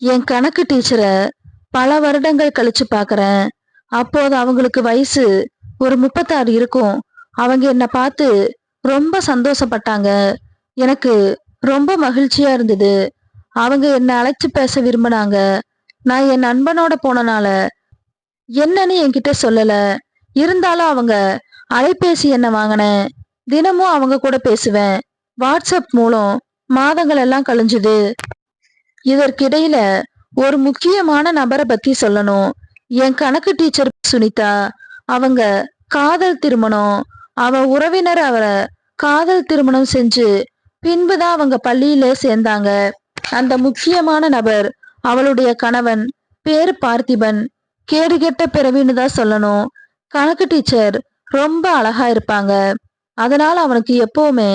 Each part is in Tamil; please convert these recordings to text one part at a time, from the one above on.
என் கணக்கு டீச்சரை பல வருடங்கள் கழிச்சு பாக்குறேன். அப்போது அவங்களுக்கு வயசு ஒரு 36 இருக்கும். அவங்க என்ன பார்த்து ரொம்ப சந்தோஷப்பட்டாங்க. எனக்கு ரொம்ப மகிழ்ச்சியா இருந்தது. அவங்க என்ன அழைச்சு பேச விரும்பினாங்க. நான் என் நண்பனோட போனனால என்னன்னு என்கிட்ட சொல்லல. இருந்தாலும் அவங்க அலைபேசி எண்ணை வாங்கினேன். தினமும் அவங்க கூட பேசுவேன். வாட்ஸ்அப் மூலம் மாதங்கள் எல்லாம் கழிஞ்சுது. இதற்கிடையில ஒரு முக்கியமான நபரை பத்தி சொல்லணும். என் கணக்கு டீச்சர் சுனிதா. அவங்க காதல் திருமணம். அவ உறவினர் அவரை காதல் திருமணம் செஞ்சு பின்புதான் அவங்க பள்ளியில சேர்ந்தாங்க. அந்த முக்கியமான நபர் அவளுடைய கணவன். பேரு பார்த்திபன். கேடுகெட்ட பிறவின்னு தான் சொல்லணும். கணக்கு டீச்சர் ரொம்ப அழகா இருப்பாங்க. அதனால அவனுக்கு எப்பவுமே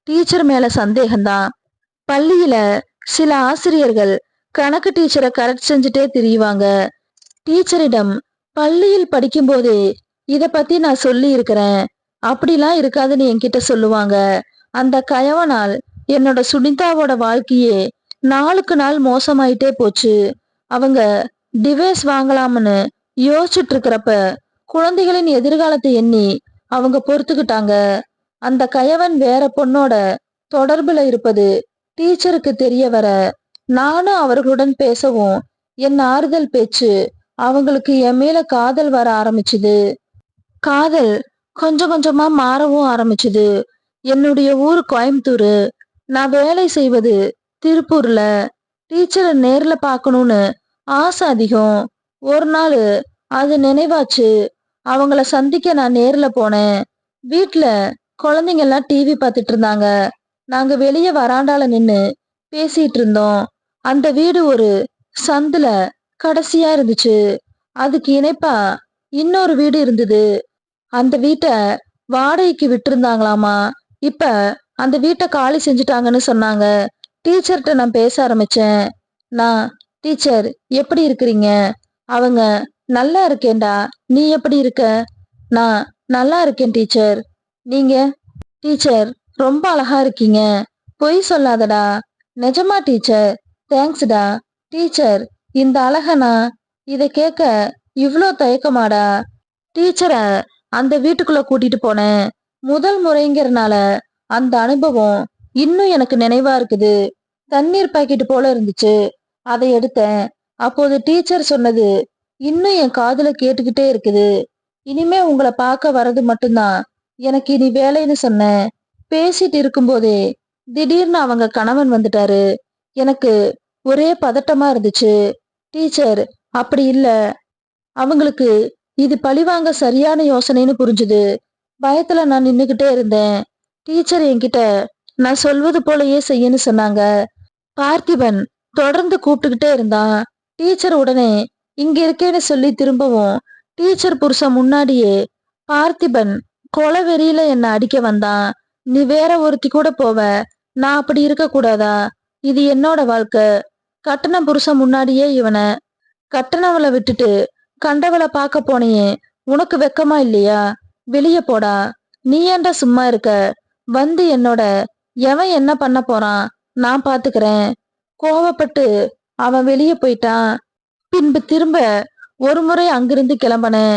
டீச்சர் மேல சந்தேகம்தான். பள்ளியில சில ஆசிரியர்கள் கணக்கு டீச்சரை கரெக்ட் செஞ்சுட்டே திரியுவாங்க. டீச்சரிடம் பள்ளியில் படிக்கும்போதே இத பத்தி நான் சொல்லி இருக்கிறேன், அப்படிலாம் இருக்காதுன்னு என்கிட்ட சொல்லுவாங்க. அந்த கயவனால் என்னோட சுனிதாவோட வாழ்க்கையே நாளுக்கு நாள் மோசமாயிட்டே போச்சு. அவங்க டிவைஸ் வாங்கலாம்னு யோசிச்சுட்டு இருக்கிறப்ப குழந்தைகளின் எதிர்காலத்தை எண்ணி அவங்க பொறுத்துக்கிட்டாங்க. அந்த கயவன் வேற பொண்ணோட தொடர்புல இருப்பது டீச்சருக்கு தெரிய வர நானும் அவர்களுடன் பேசவும் என் ஆறுதல் பேச்சு அவங்களுக்கு என் மேல காதல் வர ஆரம்பிச்சுது. காதல் கொஞ்சம் கொஞ்சமா மாறவும் ஆரம்பிச்சுது. என்னுடைய ஊர் கோயம்புத்தூரு. நான் வேலை செய்வது திருப்பூர்ல. டீச்சரை நேர்ல பார்க்கணும்னு ஆசை அதிகம். ஒரு நாள் அது நினைவாச்சு. அவங்கள சந்திக்க நான் நேர்ல போனேன். வீட்ல குழந்தைங்க எல்லாம் டிவி பார்த்துட்டு இருந்தாங்க. நாங்க வெளியே வராண்டால நின்னு பேசிட்டு இருந்தோம். அந்த வீடு ஒரு சந்துல கடைசியா இருந்துச்சு. அதுக்கு இணைப்பா இன்னொரு வீடு இருந்தது. அந்த வீட்டை வாடகைக்கு விட்டிருந்தாங்களாமா. இப்ப அந்த வீட்டை காலி செஞ்சுட்டாங்கன்னு சொன்னாங்க. டீச்சர்கிட்ட நான் பேச ஆரம்பிச்சேன். நான், டீச்சர் எப்படி இருக்கிறீங்க? அவங்க, நல்லா இருக்கேன்டா, நீ எப்படி இருக்க? நான் நல்லா இருக்கேன் டீச்சர். நீங்க? டீச்சர், ரொம்ப அழகா இருக்கீங்க. பொய் சொல்லாதடா. நிஜமா டீச்சர்? தேங்க்ஸ்டா. டீச்சர், இந்த அழகனா? இத கேட்க இவ்ளோ தயக்கமாடா? டீச்சரை அந்த வீட்டுக்குள்ள கூட்டிட்டு போனேன். முதல் முறைங்கிறனால அந்த அனுபவம் இன்னும் எனக்கு நினைவா இருக்குது. தண்ணீர் பாக்கெட் போல இருந்துச்சு. அதை எடுத்தேன். அப்போது டீச்சர் சொன்னது இன்னும் என் காதுல கேட்டுக்கிட்டே இருக்குது. இனிமே உங்களை பார்க்க வர்றது மட்டும்தான் எனக்கு இனி வேலைன்னு சொன்னேன். பேசிட்டு இருக்கும்போதே திடீர்னு அவங்க கணவன் வந்துட்டாரு. எனக்கு ஒரே பதட்டமா இருந்துச்சு. டீச்சர், அப்படி இல்ல. அவங்களுக்கு இது பழிவாங்க சரியான யோசனைன்னு புரிஞ்சுது. பயத்துல நான் நின்னுகிட்டே இருந்தேன். டீச்சர் என்கிட்ட நான் சொல்வது போலயே செய்யன்னு சொன்னாங்க. பார்த்திபன் தொடர்ந்து கூப்பிட்டுக்கிட்டே இருந்தான். டீச்சர் உடனே இங்க இருக்கேன்னு சொல்லி திரும்பவும் டீச்சர் புருஷன் முன்னாடியே பார்த்திபன் கொலை வெறியில என்ன அடிக்க வந்தான். நீ வேற ஒருத்தி கூட போவ, நான் அப்படி இருக்க கூடாதா? இது என்னோட வாழ்க்கை. கட்டண புருஷன் முன்னாடியே இவனை கட்டணவளை விட்டுட்டு கண்டவளை பார்க்க போனியே, உனக்கு வெக்கமா இல்லையா? வெளிய போடா. நீ ஏன்டா சும்மா இருக்க? வந்து என்னோட எவன் என்ன பண்ண போறான் நான் பாத்துக்கிறேன். கோவப்பட்டு அவன் வெளியே போயிட்டான். பின்பு திரும்ப ஒரு முறை அங்கிருந்து கிளம்பினேன்.